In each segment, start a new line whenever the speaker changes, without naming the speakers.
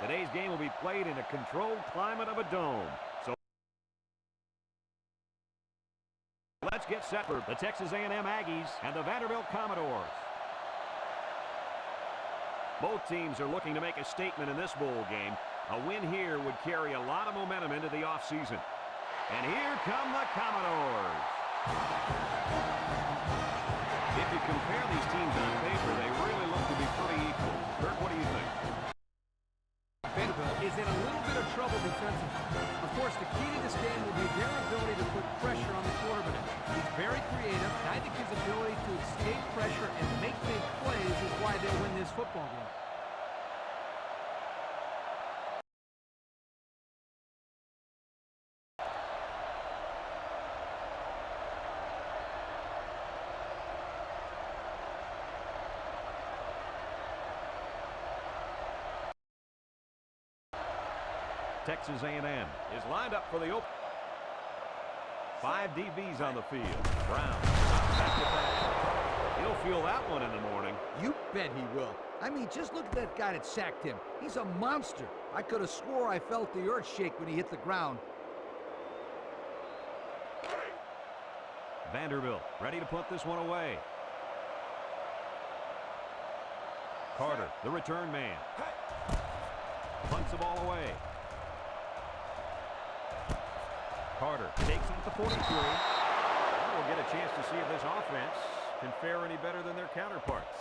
Today's game will be played in a controlled climate of a dome. So let's get set for the Texas A&M Aggies and the Vanderbilt Commodores. Both teams are looking to make a statement in this bowl game. A win here would carry a lot of momentum into the offseason. And here come the Commodores. If you compare these teams on paper, they really look to be pretty equal. Kirk, what do you think?
Vanderbilt is in a little bit of trouble defensively. Of course, the key to this game will be their ability to put pressure on the quarterback. He's very creative, and I think his ability to escape pressure and make big plays is why they'll win this football game.
Texas A&M is lined up for the open. 5 DBs on the field. Brown, back to back. He'll feel that one in the morning.
You bet he will. I mean, just look at that guy that sacked him. He's a monster. I could have swore I felt the earth shake when he hit the ground.
Vanderbilt ready to put this one away. Carter, the return man. Punts the ball away. Carter takes it at the 43. We'll get a chance to see if this offense can fare any better than their counterparts.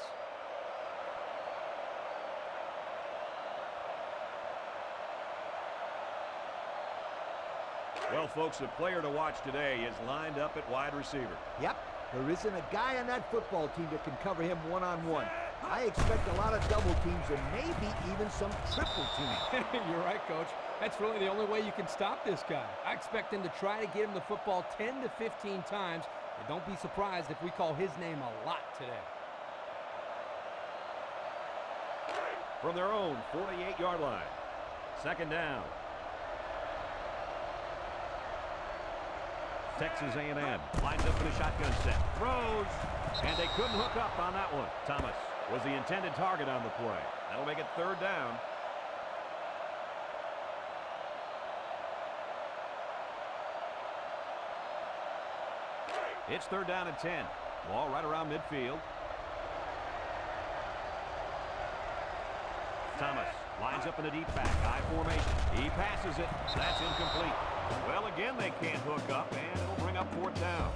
Well, folks, the player to watch today is lined up at wide receiver.
Yep, there isn't a guy on that football team that can cover him one-on-one. I expect a lot of double teams and maybe even some triple teams.
You're right, Coach. That's really the only way you can stop this guy. I expect him to try to get him the football 10 to 15 times. And don't be surprised if we call his name a lot today.
From their own 48-yard line. Second down. Texas A&M lines up in a shotgun set. Throws. And they couldn't hook up on that one. Thomas was the intended target on the play. That'll make it third down. It's third down and 10. Ball right around midfield. Thomas lines up in a deep back. I formation. He passes it. That's incomplete. Well, again, they can't hook up, and it'll bring up fourth down.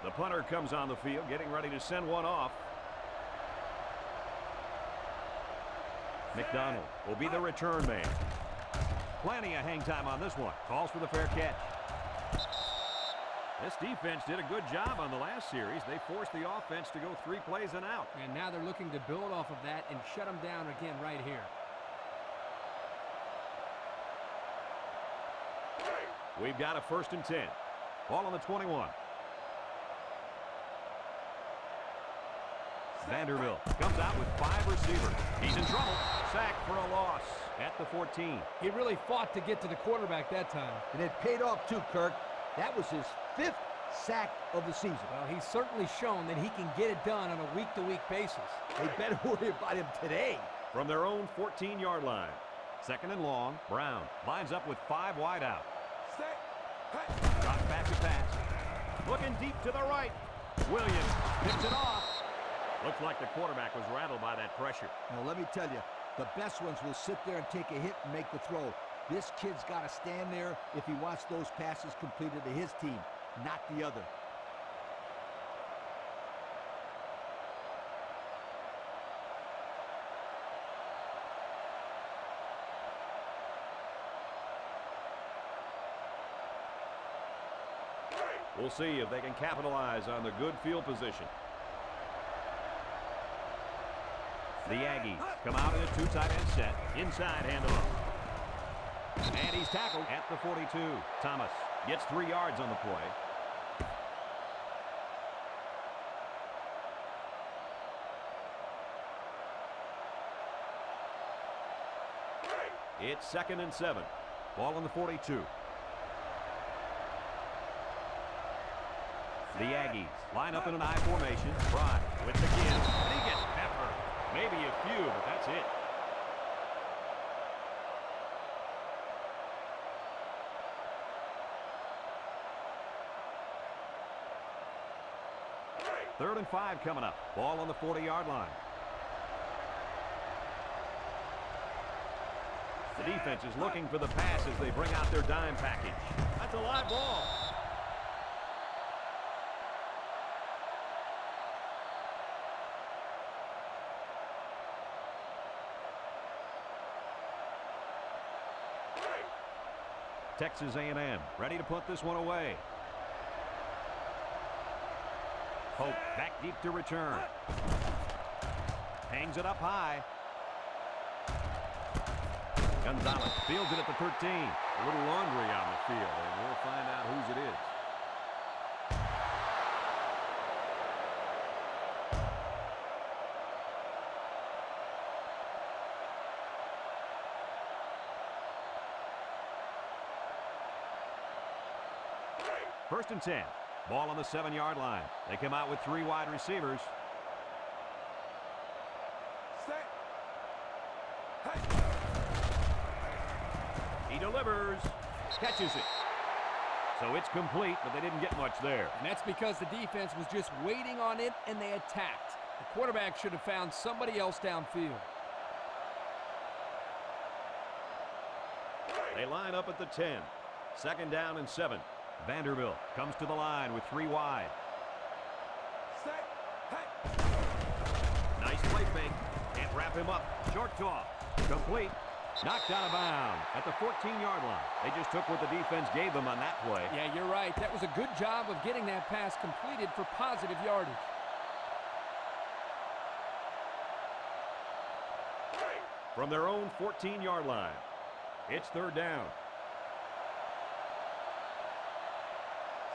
The punter comes on the field, getting ready to send one off. McDonald will be the return man. Plenty of hang time on this one. Calls for the fair catch. This defense did a good job on the last series. They forced the offense to go 3 plays and out.
And now they're looking to build off of that and shut them down again right here.
We've got a first and 10. Ball on the 21. Vanderbilt comes out with 5 receivers. He's in trouble. Sacked for a loss at the 14.
He really fought to get to the quarterback that time.
And it paid off too, Kirk. That was his 5th sack of the season.
Well, he's certainly shown that he can get it done on a week-to-week basis.
They better worry about him today.
From their own 14-yard line. Second and long. Brown lines up with 5 wide out. Drop back to pass. Looking deep to the right. Williams picks it off. Looks like the quarterback was rattled by that pressure.
Now, let me tell you, the best ones will sit there and take a hit and make the throw. This kid's got to stand there if he wants those passes completed to his team, not the other.
We'll see if they can capitalize on the good field position. The Aggies come out in a 2 tight end set. Inside handoff. And he's tackled at the 42. Thomas gets 3 yards on the play. It's second and 7. Ball on the 42. The Aggies line up in an I formation. Fry with the give, and he gets peppered. Maybe a few, but that's it. Third and 5 coming up. Ball on the 40-yard line. The defense is looking for the pass as they bring out their dime package. That's a live ball. Texas A&M ready to punt this one away. Hope back deep to return. Hangs it up high. Gonzalez fields it at the 13. A little laundry on the field, and we'll find out whose it is. First and 10. Ball on the 7-yard line. They come out with 3 wide receivers. He delivers. Catches it. So it's complete, but they didn't get much there.
And that's because the defense was just waiting on it, and they attacked. The quarterback should have found somebody else downfield.
They line up at the 10. Second down and 7. Vanderbilt comes to the line with 3 wide. Nice play fake. Can't wrap him up. Short toss. Complete. Knocked out of bounds at the 14-yard line. They just took what the defense gave them on that play.
Yeah, you're right. That was a good job of getting that pass completed for positive yardage.
From their own 14-yard line, it's third down.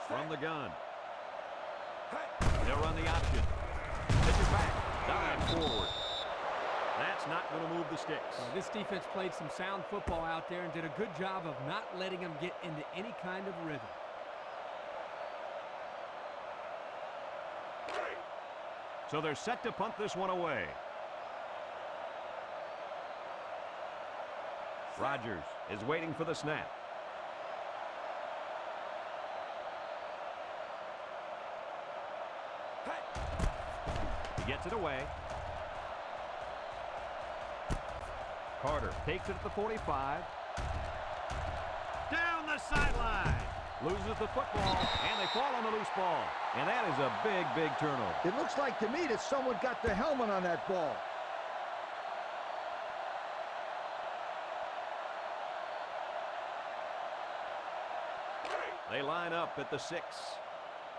From the gun. They'll run the option. Pitch it back. Dive forward. That's not going to move the sticks.
Well, this defense played some sound football out there and did a good job of not letting them get into any kind of rhythm.
So they're set to punt this one away. Rodgers is waiting for the snap. He gets it away. Carter takes it at the 45. Down the sideline. Loses the football, and they fall on the loose ball. And that is a big, big turnover.
It looks like to me that someone got their helmet on that ball.
They line up at the 6.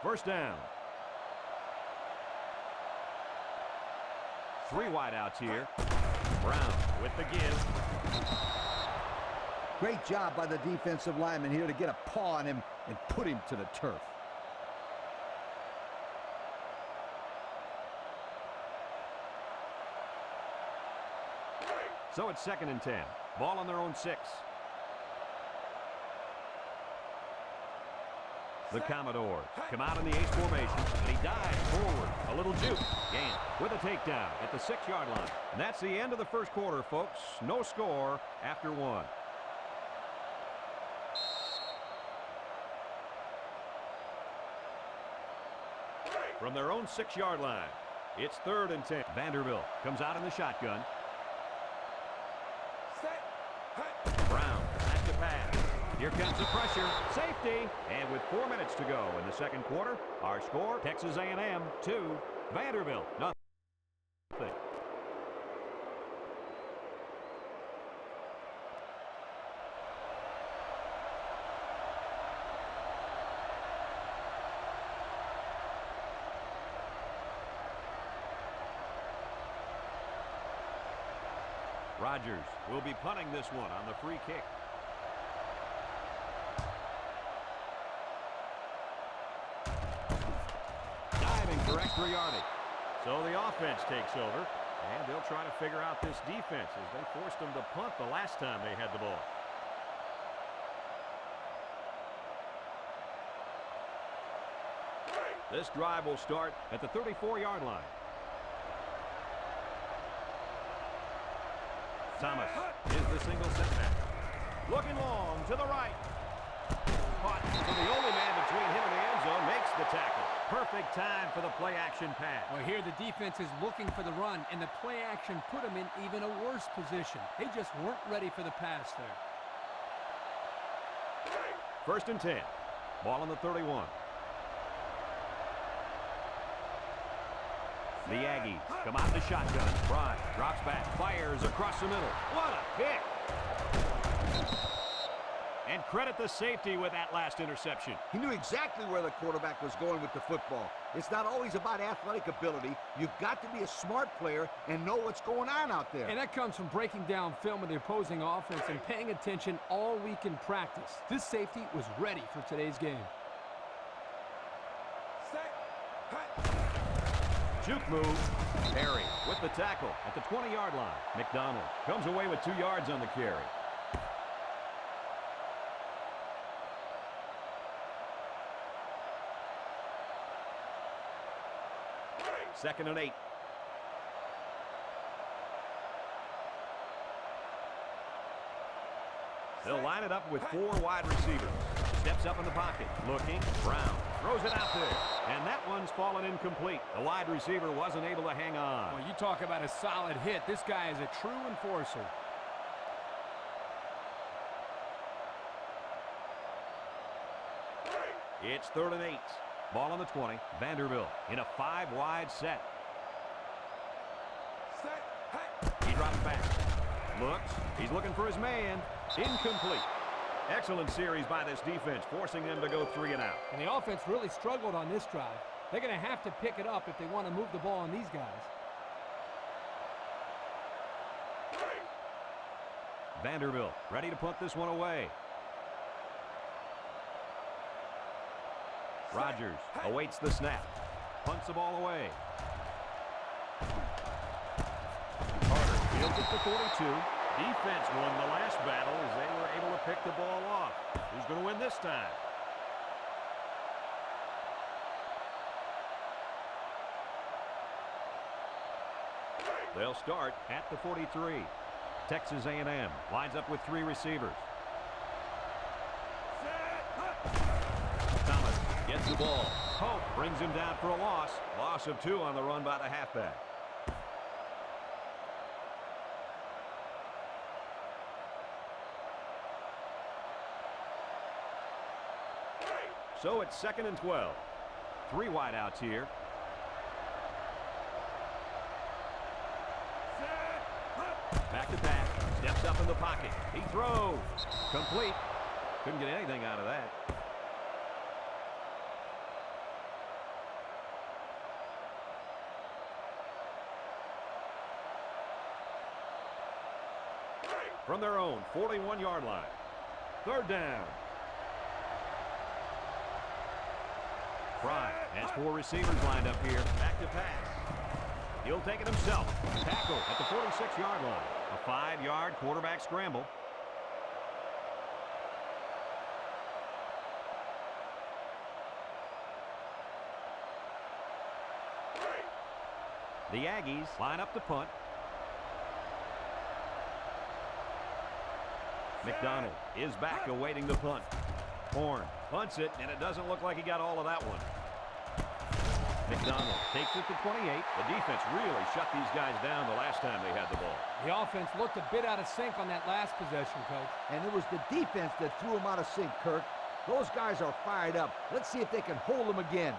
First down. 3 wideouts here. Brown with the give.
Great job by the defensive lineman here to get a paw on him and put him to the turf.
So it's second and 10. Ball on their own 6. The Commodores come out in the ace formation, and he dives forward. A little juke. Gant with a takedown at the 6-yard line. And that's the end of the first quarter, folks. No score after 1. From their own 6-yard line, it's third and 10. Vanderbilt comes out in the shotgun. Brown back to pass. Here comes the pressure. Safety. And with 4 minutes to go in the second quarter, our score, Texas A&M 2, Vanderbilt nothing. Rodgers will be punting this one on the free kick. Diving for extra yardage. So the offense takes over, and they'll try to figure out this defense as they forced them to punt the last time they had the ball. This drive will start at the 34-yard line. Thomas is the single setback. Looking long to the right. Caught. So the only man between him and the end zone makes the tackle. Perfect time for the play-action pass.
Well, here the defense is looking for the run, and the play-action put them in even a worse position. They just weren't ready for the pass there.
1st and 10. Ball on the 31. The Aggies come out in the shotgun. Bryant drops back, fires across the middle. What a pick! And credit the safety with that last interception.
He knew exactly where the quarterback was going with the football. It's not always about athletic ability. You've got to be a smart player and know what's going on out there.
And that comes from breaking down film of the opposing offense and paying attention all week in practice. This safety was ready for today's game.
Juke move. Perry with the tackle at the 20-yard line. McDonald comes away with 2 yards on the carry. Second and 8. They'll line it up with 4 wide receivers. Steps up in the pocket. Looking. Brown throws it out there. And that one's fallen incomplete. The wide receiver wasn't able to hang on.
Well, you talk about a solid hit. This guy is a true enforcer.
It's 3rd and 8. Ball on the 20. Vanderbilt in a 5-wide set. He drops back. Looks. He's looking for his man. Incomplete. Excellent series by this defense, forcing them to go 3 and out.
And the offense really struggled on this drive. They're going to have to pick it up if they want to move the ball on these guys.
Vanderbilt ready to punt this one away. Rodgers awaits the snap. Punts the ball away. Carter fields it to 42. Defense won the last battle as they were able to pick the ball off. Who's going to win this time? They'll start at the 43. Texas A&M lines up with 3 receivers. Thomas gets the ball. Pope brings him down for a loss. Loss of 2 on the run by the halfback. So it's 2nd and 12. 3 wideouts here. Back to pass. Steps up in the pocket. He throws. Complete. Couldn't get anything out of that. From their own 41-yard line. 3rd down. Bryant has 4 receivers lined up here. Back to pass. He'll take it himself. Tackle at the 46-yard line. A 5-yard quarterback scramble. The Aggies line up to punt. McDonald is back awaiting the punt. Horn punts it, and it doesn't look like he got all of that one. McDonald takes it to 28. The defense really shut these guys down the last time they had the ball.
The offense looked a bit out of sync on that last possession, Coach.
And it was the defense that threw them out of sync, Kirk. Those guys are fired up. Let's see if they can hold them again.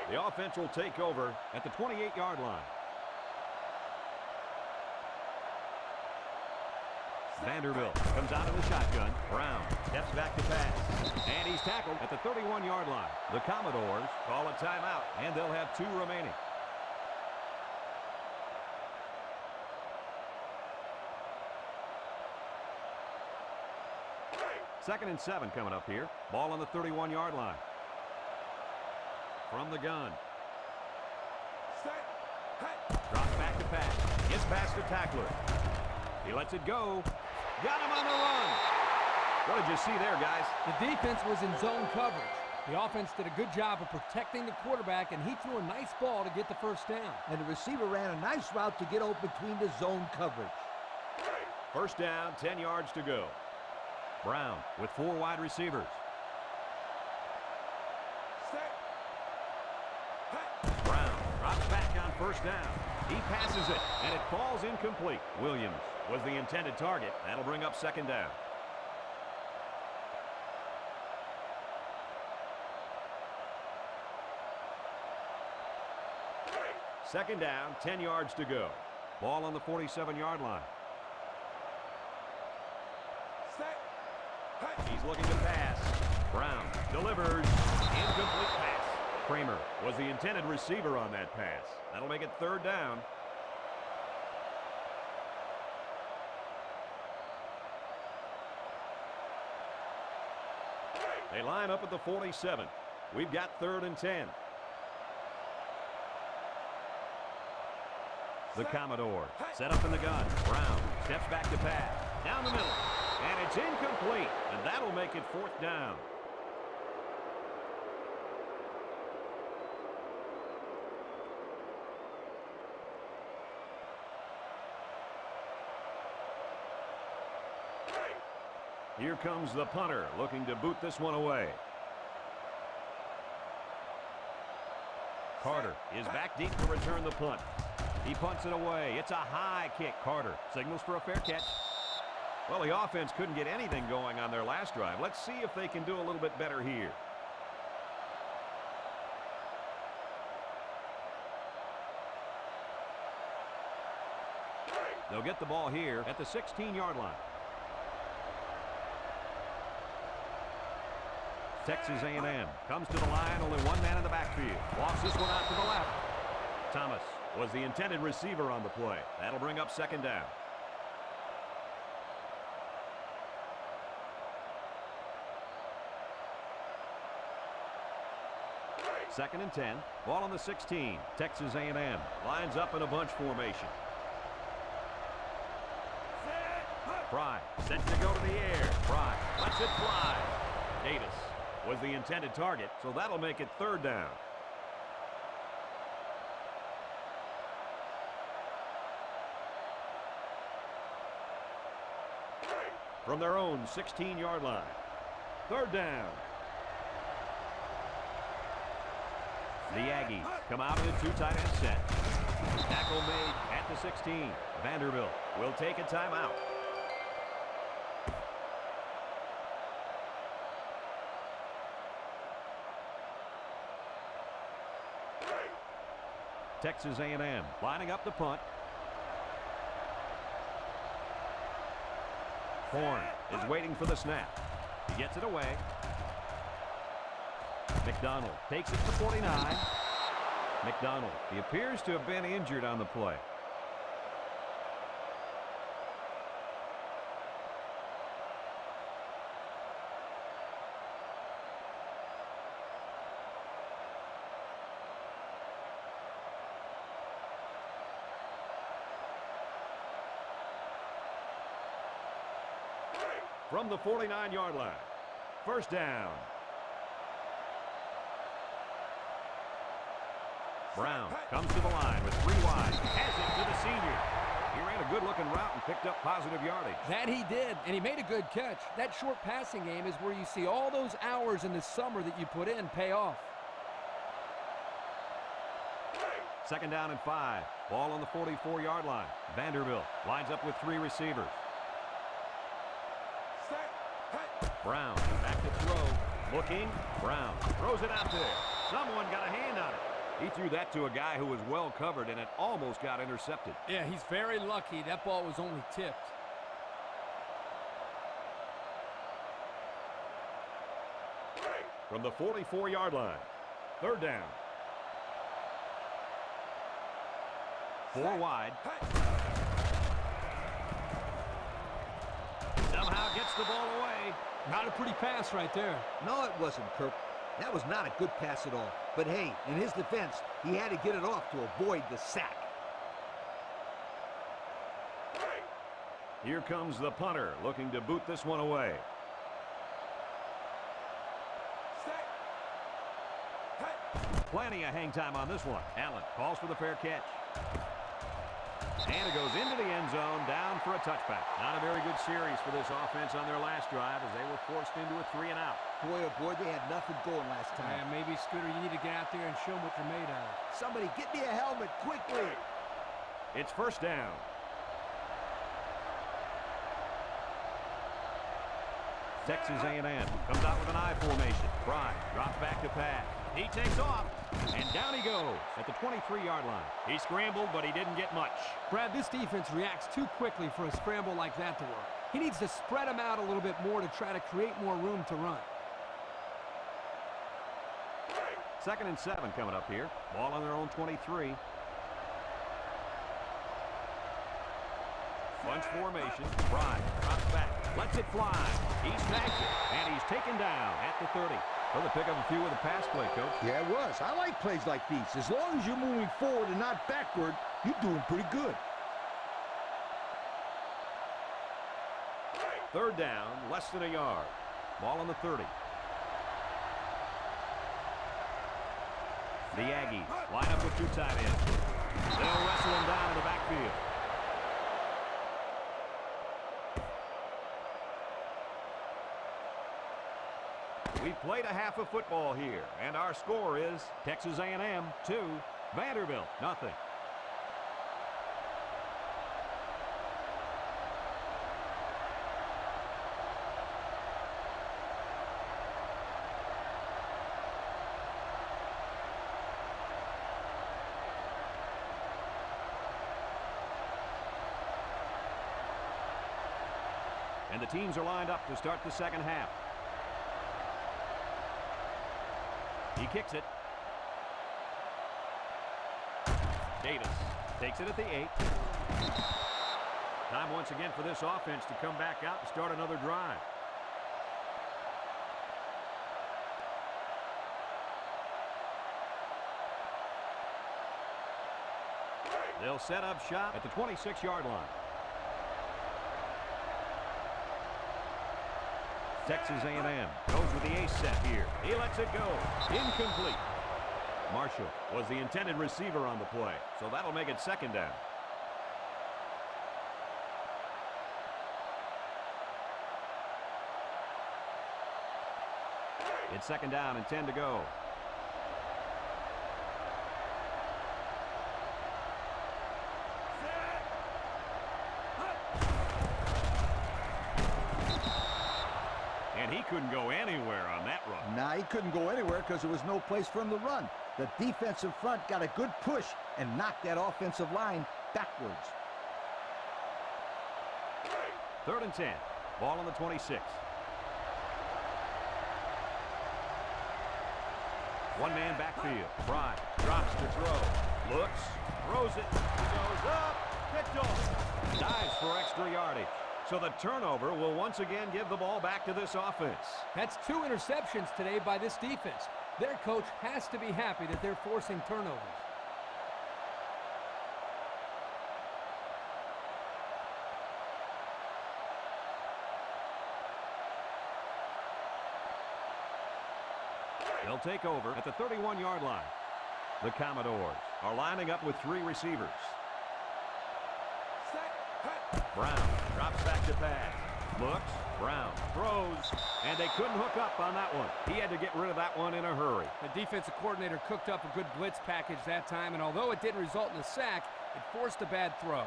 The offense will take over at the 28-yard line. Vanderbilt comes out of the shotgun. Brown steps back to pass. And he's tackled at the 31-yard line. The Commodores call a timeout, and they'll have 2 remaining. Second and 7 coming up here. Ball on the 31-yard line. From the gun. Drops back to pass. Gets past the tackler. He lets it go. Got him on the run. What did you see there, guys?
The defense was in zone coverage. The offense did a good job of protecting the quarterback, and he threw a nice ball to get the first down.
And the receiver ran a nice route to get open between the zone coverage.
First down, 10 yards to go. Brown with 4 wide receivers. Brown drops back on first down. He passes it, and it falls incomplete. Williams was the intended target. That'll bring up second down. Second down, 10 yards to go. Ball on the 47-yard line. He's looking to pass. Brown delivers. Incomplete pass. Kramer was the intended receiver on that pass. That'll make it third down. They line up at the 47. We've got 3rd and 10. The Commodores set up in the gun. Brown steps back to pass. Down the middle. And it's incomplete. And that'll make it 4th down. Here comes the punter looking to boot this one away. Carter is back deep to return the punt. He punts it away. It's a high kick. Carter signals for a fair catch. Well, the offense couldn't get anything going on their last drive. Let's see if they can do a little bit better here. They'll get the ball here at the 16-yard line. Texas A&M comes to the line. Only one man in the backfield. Walks this one out to the left. Thomas was the intended receiver on the play. That'll bring up second down. Second and 10. Ball on the 16. Texas A&M lines up in a bunch formation. Fry set to go to the air. Fry lets it fly. Davis was the intended target, so that'll make it third down. From their own 16-yard line. Third down. The Aggies come out in a 2 tight end set. Tackle made at the 16. Vanderbilt will take a timeout. Texas A&M lining up the punt. Horn is waiting for the snap. He gets it away. McDonald takes it to 49. McDonald, he appears to have been injured on the play. From the 49-yard line. First down. Brown comes to the line with 3 wide. Has it to the senior. He ran a good-looking route and picked up positive yardage.
That he did, and he made a good catch. That short passing game is where you see all those hours in the summer that you put in pay off.
Second down and 5. Ball on the 44-yard line. Vanderbilt lines up with 3 receivers. Brown back to throw. Looking. Brown throws it out there. Someone got a hand on it. He threw that to a guy who was well covered, and it almost got intercepted.
Yeah, he's very lucky. That ball was only tipped.
From the 44-yard line. Third down. 4 wide. Somehow gets the ball away.
Not a pretty pass right there.
No, it wasn't, Kirk. That was not a good pass at all. But hey, in his defense, he had to get it off to avoid the sack.
Here comes the punter looking to boot this one away. Plenty of hang time on this one. Allen calls for the fair catch. And it goes into the end zone, down for a touchback. Not a very good series for this offense on their last drive as they were forced into a 3-and-out.
Boy, oh boy, they had nothing going last time.
Yeah, maybe, Scooter, you need to get out there and show them what you're made of.
Somebody get me a helmet quickly.
It's first down. Texas A&M comes out with an I formation. Fry drops back to pass. He takes off, and down he goes at the 23-yard line. He scrambled, but he didn't get much.
Brad, this defense reacts too quickly for a scramble like that to work. He needs to spread them out a little bit more to try to create more room to run.
2nd and 7 coming up here. Ball on their own 23. Bunch formation. Fry drops back. Lets it fly. He snags it. And he's taken down at the 30. Well, to pick up a few with a pass play, Coach.
Yeah, it was. I like plays like these. As long as you're moving forward and not backward, you're doing pretty good.
3rd down, less than a yard. Ball on the 30. The Aggies line up with 2 tight ends. They'll wrestle him down in the backfield. We played a half of football here, and our score is Texas A&M 2, Vanderbilt nothing. And the teams are lined up to start the second half. He kicks it. Davis takes it at the 8. Time once again for this offense to come back out and start another drive. They'll set up shop at the 26-yard line. Texas A&M goes with the ace set here. He lets it go. Incomplete. Marshall was the intended receiver on the play, so that'll make it 2nd down. It's 2nd down and 10 to go. And he couldn't go anywhere on that run.
Nah, he couldn't go anywhere because there was no place for him to run. The defensive front got a good push and knocked that offensive line backwards.
3rd and 10. Ball on the 26. One-man backfield. Fry drops to throw. Looks, throws it, goes up, picked off. Dives for extra yardage. So the turnover will once again give the ball back to this offense.
That's 2 interceptions today by this defense. Their coach has to be happy that they're forcing turnovers.
They'll take over at the 31-yard line. The Commodores are lining up with 3 receivers. Brown drops back to pass. Looks, Brown throws, and they couldn't hook up on that one. He had to get rid of that one in a hurry.
The defensive coordinator cooked up a good blitz package that time, and although it didn't result in a sack, it forced a bad throw.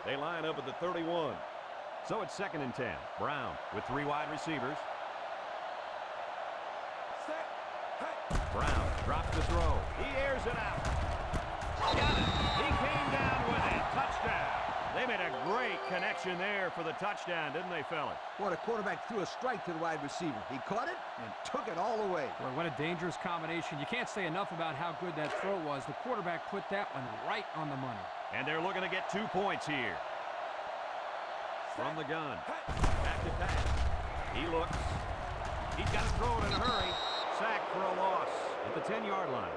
They line up at the 31. So it's 2nd and 10. Brown with 3 wide receivers. Brown drops the throw. He airs it out. Got it. He came down with it. Touchdown. They made a great connection there for the touchdown, didn't they, fellas?
Well, the quarterback threw a strike to the wide receiver. He caught it and took it all the way.
Boy, what a dangerous combination. You can't say enough about how good that throw was. The quarterback put that one right on the money.
And they're looking to get 2 points here. From the gun. Back to pass. He looks. He's got to throw it in a hurry. Sack for a loss at the 10-yard line.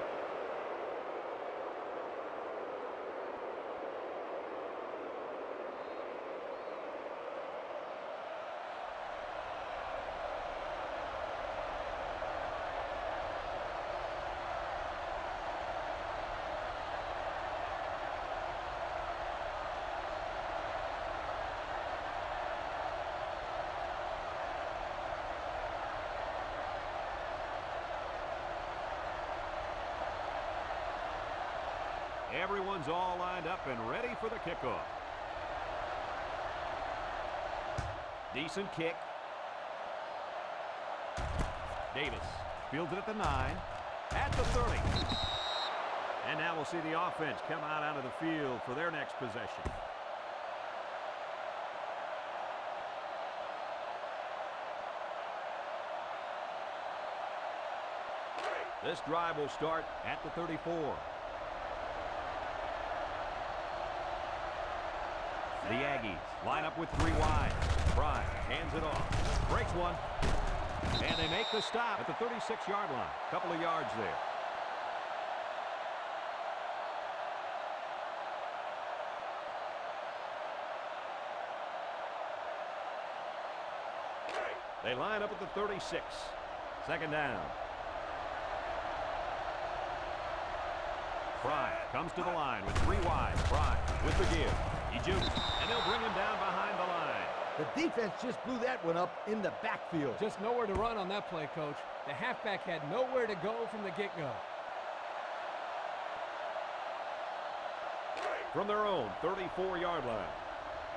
Everyone's all lined up and ready for the kickoff. Decent kick. Davis fields it at the 9, at the 30. And now we'll see the offense come out onto the field for their next possession. This drive will start at the 34. The Aggies line up with 3 wide. Bryant hands it off. Breaks one. And they make the stop at the 36-yard line. Couple of yards there. They line up at the 36. Second down. Bryant comes to the line with 3 wide. Bryant with the give. He jukes, and they'll bring him down behind the line.
The defense just blew that one up in the backfield.
Just nowhere to run on that play, Coach. The halfback had nowhere to go from the get-go.
From their own 34-yard line,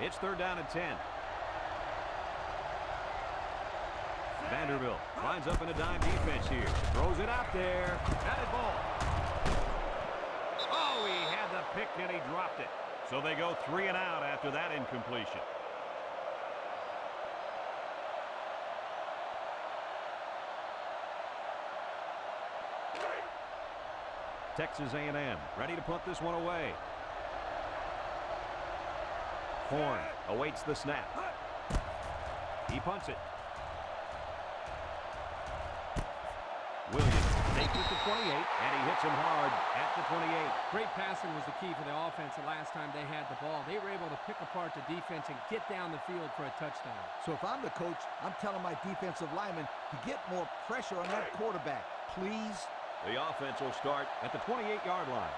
it's 3rd down and 10. Vanderbilt lines up in a dime defense here. Throws it out there. Batted ball. Oh, he had the pick and he dropped it. So they go 3 and out after that incompletion. Texas A&M ready to punt this one away. Horn awaits the snap. He punts it. Williams takes it to 28, and he hits him hard at the 28.
Great passing was the key for the offense the last time they had the ball. They were able to pick apart the defense and get down the field for a touchdown.
So if I'm the coach, I'm telling my defensive linemen to get more pressure on that quarterback. Please.
The offense will start at the 28-yard line.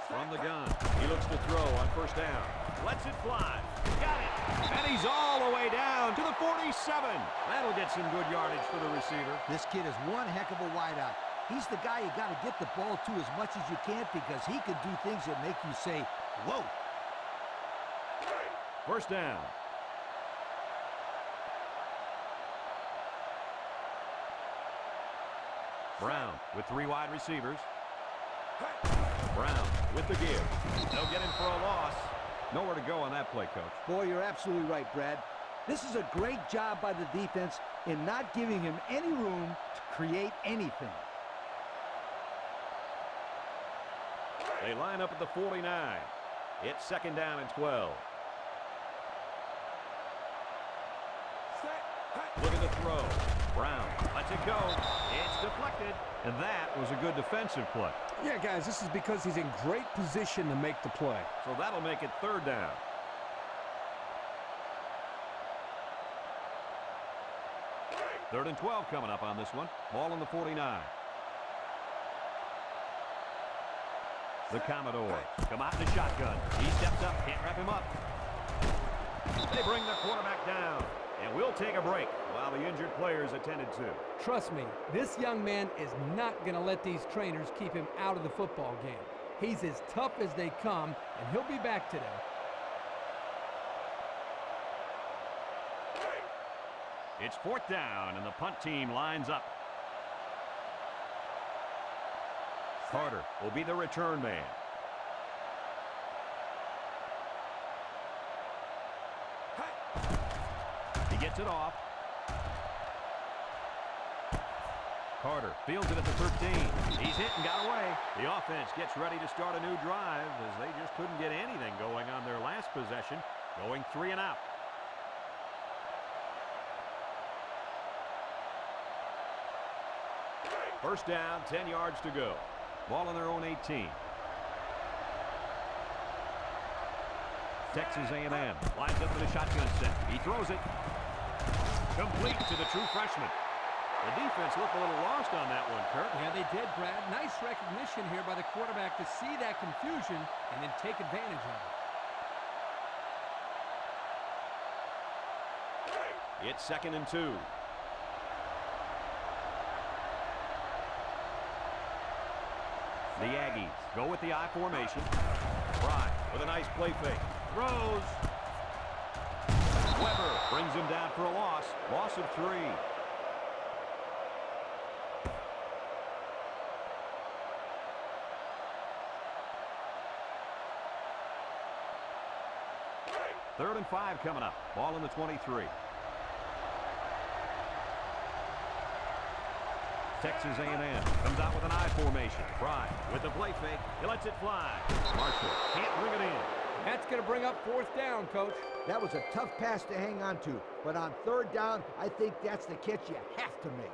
From the gun, he looks to throw on 1st down. Lets it fly. Got it. And he's all the way down to the 47. That'll get some good yardage for the receiver.
This kid is one heck of a wideout. He's the guy you got to get the ball to as much as you can because he can do things that make you say, whoa.
1st down. Brown with 3 wide receivers. Brown with the give. They'll get him for a loss. Nowhere to go on that play, Coach.
Boy, you're absolutely right, Brad. This is a great job by the defense in not giving him any room to create anything.
They line up at the 49. It's 2nd down and 12. Look at the throw. Brown lets it go. It's deflected. And that was a good defensive play.
Yeah, guys, this is because he's in great position to make the play.
So that'll make it 3rd down. Third and 12 coming up on this one. Ball on the 49. The Commodores come out in the shotgun. He steps up, can't wrap him up. They bring the quarterback down. And we'll take a break while the injured players attended to.
Trust me, this young man is not going to let these trainers keep him out of the football game. He's as tough as they come, and he'll be back today.
It's 4th down, and the punt team lines up. Carter will be the return man. He gets it off. Carter fields it at the 13. He's hit and got away. The offense gets ready to start a new drive as they just couldn't get anything going on their last possession, going 3 and out. First down, 10 yards to go. Ball on their own 18. Texas A&M lines up for the shotgun set. He throws it. Complete to the true freshman. The defense looked a little lost on that one, Kurt.
Yeah, they did, Brad. Nice recognition here by the quarterback to see that confusion and then take advantage of
it. It's 2nd and 2. The Aggies go with the I formation. Fry with a nice play fake. Throws. Weber brings him down for a loss. Loss of 3. Third and 5 coming up. Ball in the 23. Texas A&M comes out with an I formation. Fry with the play fake. He lets it fly. Marshall can't bring it in.
That's going to bring up 4th down, Coach.
That was a tough pass to hang on to, but on 3rd down, I think that's the catch you have to make.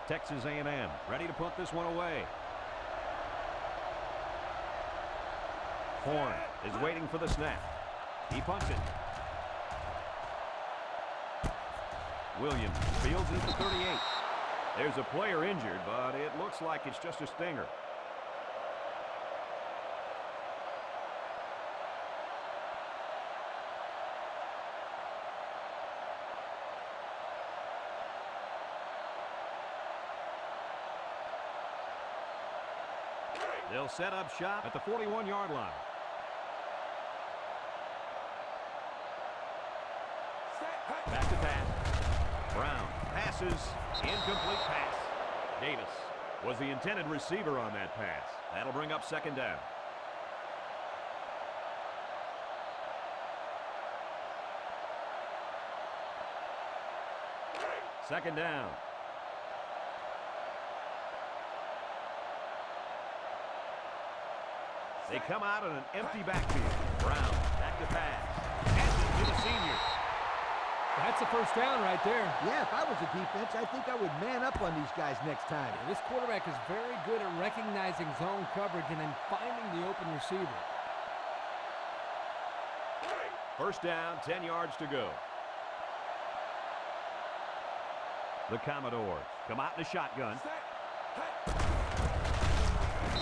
Texas A&M ready to put this one away. Horn is waiting for the snap. He punts it. Williams fields it to 38. There's a player injured, but it looks like it's just a stinger. They'll set up shop at the 41-yard line. Back to pass. Brown passes. Incomplete pass. Davis was the intended receiver on that pass. That'll bring up 2nd down. Second down. They come out in an empty backfield. Brown back to pass. Passes to the senior.
That's a 1st down right there.
Yeah, if I was a defense, I think I would man up on these guys next time.
This quarterback is very good at recognizing zone coverage and then finding the open receiver.
1st down, 10 yards to go. The Commodores come out in a shotgun.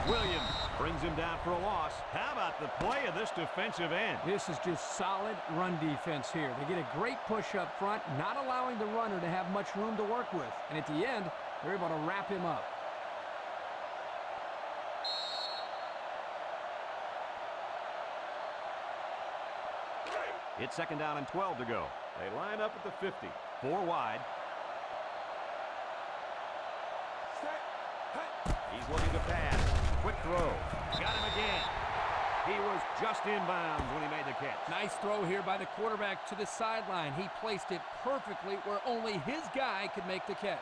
Williams brings him down for a loss. How about the play of this defensive end?
This is just solid run defense here. They get a great push up front, not allowing the runner to have much room to work with. And at the end, they're able to wrap him up.
It's 2nd down and 12 to go. They line up at the 50. 4 wide. He's looking to pass. Quick throw. Got him again. He was just inbounds when he made the catch.
Nice throw here by the quarterback to the sideline. He placed it perfectly where only his guy could make the catch.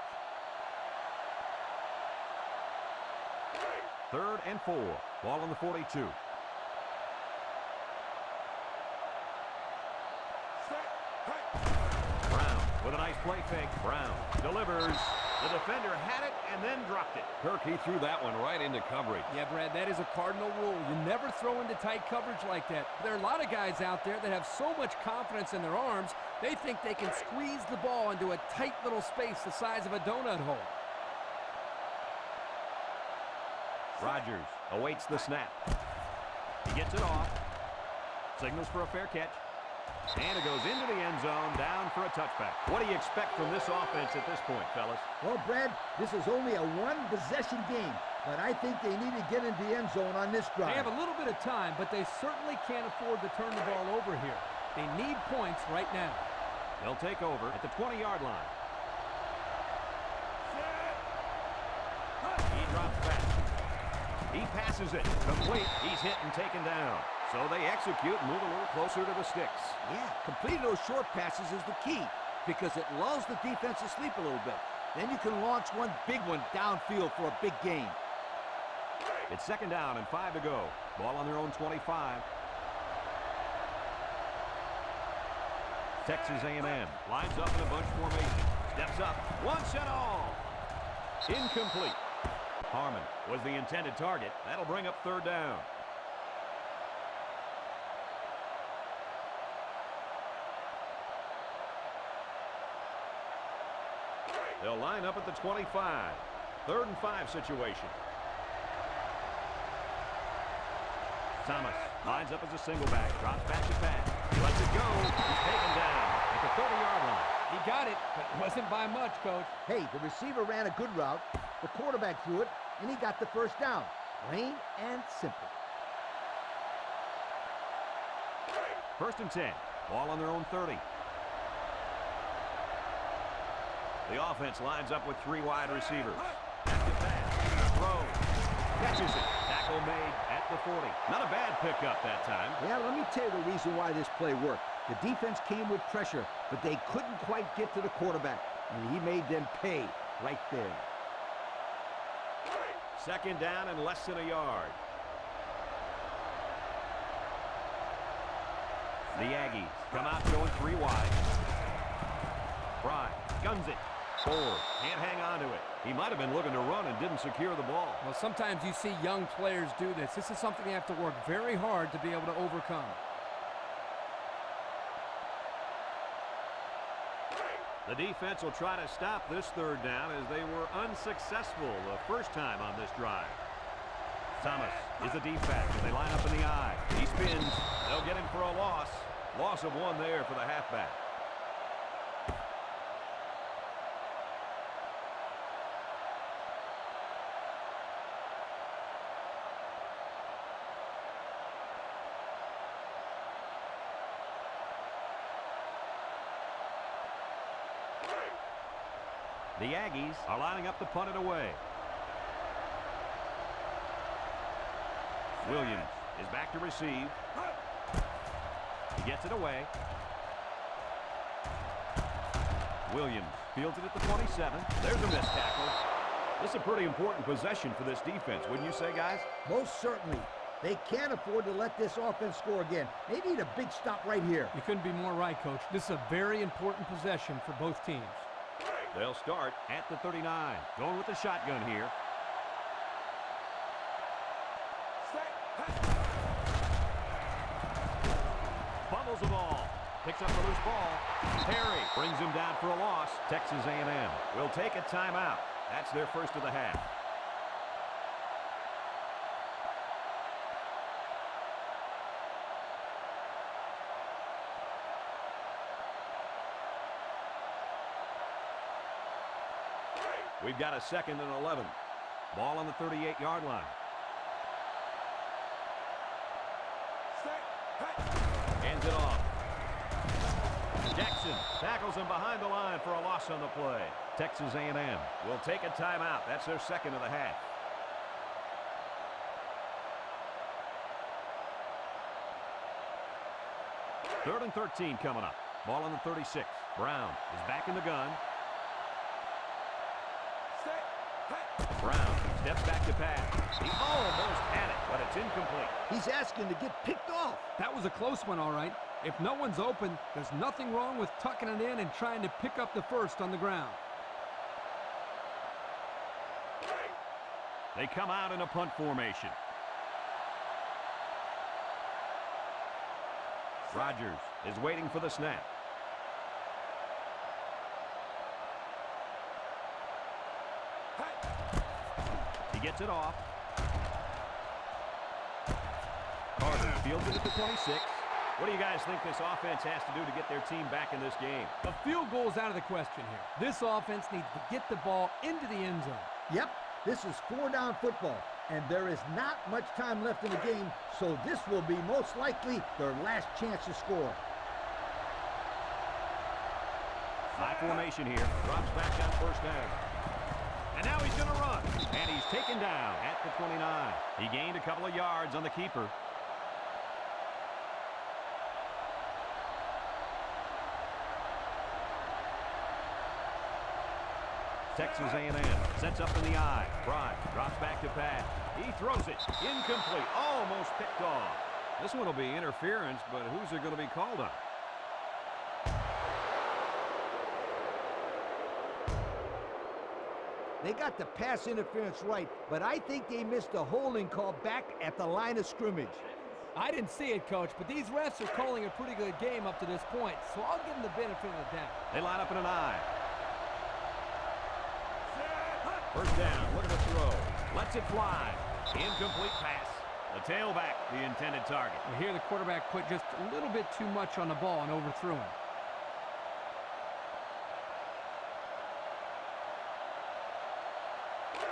3rd and 4. Ball on the 42. Brown with a nice play fake. Brown delivers. The defender had it and then dropped it. Kirk, he threw that one right into coverage.
Yeah, Brad, that is a cardinal rule. You never throw into tight coverage like that. There are a lot of guys out there that have so much confidence in their arms, they think they can squeeze the ball into a tight little space the size of a donut hole.
Rodgers awaits the snap. He gets it off. Signals for a fair catch. And it goes into the end zone, down for a touchback. What do you expect from this offense at this point, fellas?
Well, Brad, this is only a one-possession game, but I think they need to get into the end zone on this drive.
They have a little bit of time, but they certainly can't afford to turn the ball over here. They need points right now.
They'll take over at the 20-yard line. He drops back. He passes it. Complete. He's hit and taken down. So they execute and move a little closer to the sticks.
Yeah, completing those short passes is the key because it lulls the defense to sleep a little bit. Then you can launch one big one downfield for a big gain.
It's 2nd down and 5 to go. Ball on their own 25. Texas A&M lines up in a bunch formation. Steps up. Once and all. Incomplete. Harmon was the intended target. That'll bring up 3rd down. They'll line up at the 25. 3rd and 5 situation. Thomas lines up as a single back. Drops back to pass. Lets it go. He's taken down at the 30-yard line.
He got it, but it wasn't by much, Coach.
Hey, the receiver ran a good route, the quarterback threw it, and he got the first down. Plain and simple.
1st and 10. Ball on their own 30. The offense lines up with 3 wide receivers. After pass, throw, catches it. Tackle made at the 40. Not a bad pickup that time.
Yeah, let me tell you the reason why this play worked. The defense came with pressure, but they couldn't quite get to the quarterback, and he made them pay right there.
2nd down and less than a yard. The Aggies come out going 3 wide. Fry guns it. Forward. Can't hang on to it. He might have been looking to run and didn't secure the ball.
Well, sometimes you see young players do this. This is something they have to work very hard to be able to overcome.
The defense will try to stop this 3rd down as they were unsuccessful the first time on this drive. Thomas is the deep back, and they line up in the I. He spins. They'll get him for a loss. Loss of 1 there for the halfback. The Aggies are lining up to punt it away. Williams is back to receive. He gets it away. Williams fields it at the 27. There's a missed tackle. This is a pretty important possession for this defense, wouldn't you say, guys?
Most certainly. They can't afford to let this offense score again. They need a big stop right here.
You couldn't be more right, Coach. This is a very important possession for both teams.
They'll start at the 39. Going with the shotgun here. Fumbles the ball. Picks up the loose ball. Terry brings him down for a loss. Texas A&M will take a timeout. That's their first of the half. We've got a 2nd and 11. Ball on the 38-yard line. Hands it off. Jackson tackles him behind the line for a loss on the play. Texas A&M will take a timeout. That's their 2nd of the half. Third and 13 coming up. Ball on the 36. Brown is back in the gun. Brown steps back to pass. He almost had it, but it's incomplete.
He's asking to get picked off.
That was a close one, all right. If no one's open, there's nothing wrong with tucking it in and trying to pick up the first on the ground.
They come out in a punt formation. Rodgers is waiting for the snap. Gets it off. Carter fields it at the 26. What do you guys think this offense has to do to get their team back in this game?
A field goal is out of the question here. This offense needs to get the ball into the end zone.
Yep, this is 4-down football, and there is not much time left in the game, so this will be most likely their last chance to score.
High formation here. Drops back on 1st down. And now he's going to run. And he's taken down at the 29. He gained a couple of yards on the keeper. Texas A&M sets up in the I. Fry drops back to pass. He throws it. Incomplete. Almost picked off. This one will be interference, but who's it going to be called on?
They got the pass interference right, but I think they missed a holding call back at the line of scrimmage.
I didn't see it, Coach, but these refs are calling a pretty good game up to this point, so I'll give them the benefit of the doubt.
They line up in an I. First down, look at the throw. Lets it fly. Incomplete pass. The tailback, the intended target.
Well, here the quarterback put just a little bit too much on the ball and overthrew him.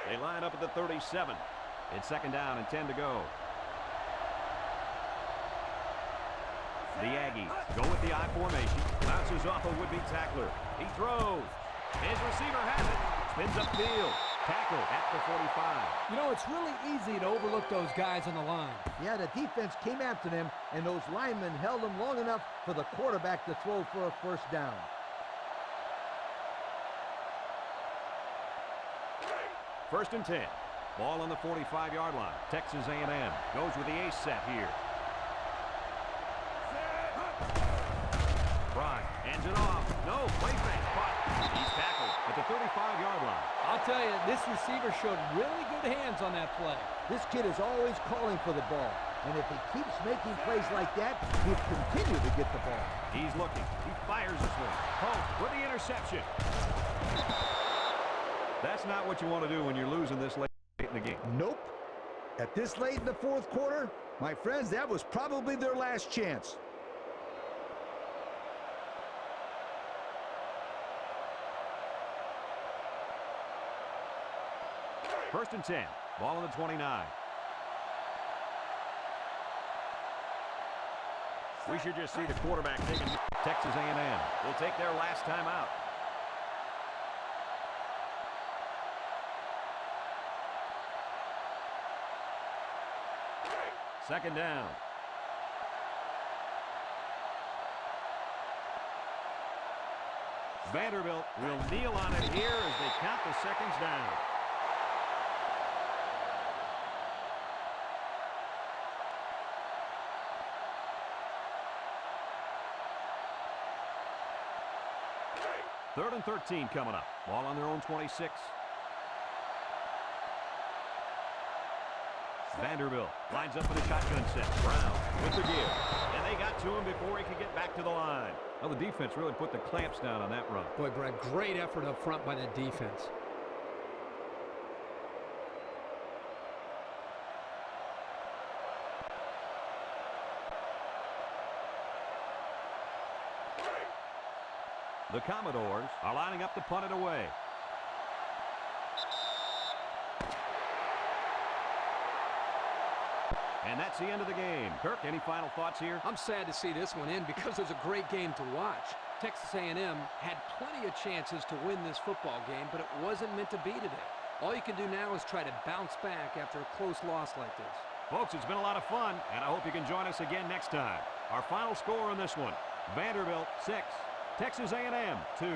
They line up at the 37. It's second down and 10 to go. The Aggies go with the I formation. Bounces off a would-be tackler. He throws. His receiver has it. Spins upfield. Tackle at the 45.
You know, it's really easy to overlook those guys on the line.
Yeah, the defense came after them, and those linemen held them long enough for the quarterback to throw for a first down.
First and 10. Ball on the 45-yard line. Texas A&M goes with the ace set here. Bryant hands it off. No, play fake. But he's tackled at the 35-yard line.
I'll tell you, this receiver showed really good hands on that play.
This kid is always calling for the ball, and if he keeps making plays like that, he'll continue to get the ball.
He's looking. He fires this one. Hope for the interception. That's not what you want to do when you're losing this late in the game.
Nope. At this late in the fourth quarter, my friends, that was probably their last chance.
First and 10. Ball on the 29. We should just see the quarterback taking Texas A&M. Will take their last time out. Second down. Vanderbilt will kneel on it here as they count the seconds down. Third and 13 coming up. Ball on their own 26. Vanderbilt lines up in a shotgun set. Brown with the give. And they got to him before he could get back to the line. Well, the defense really put the clamps down on that run.
Boy, Brad, great effort up front by the defense.
The Commodores are lining up to punt it away. And that's the end of the game. Kirk, any final thoughts here?
I'm sad to see this one end because it was a great game to watch. Texas A&M had plenty of chances to win this football game, but it wasn't meant to be today. All you can do now is try to bounce back after a close loss like this.
Folks, it's been a lot of fun, and I hope you can join us again next time. Our final score on this one, Vanderbilt 6, Texas A&M 2.